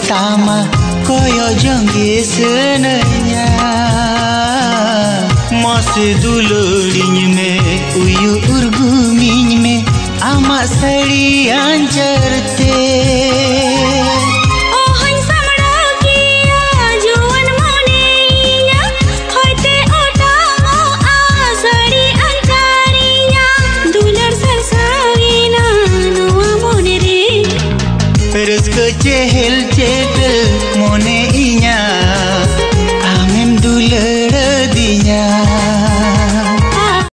sama koyo jongge senenya Mase duluriñ me uyu urgumiñ me ama sari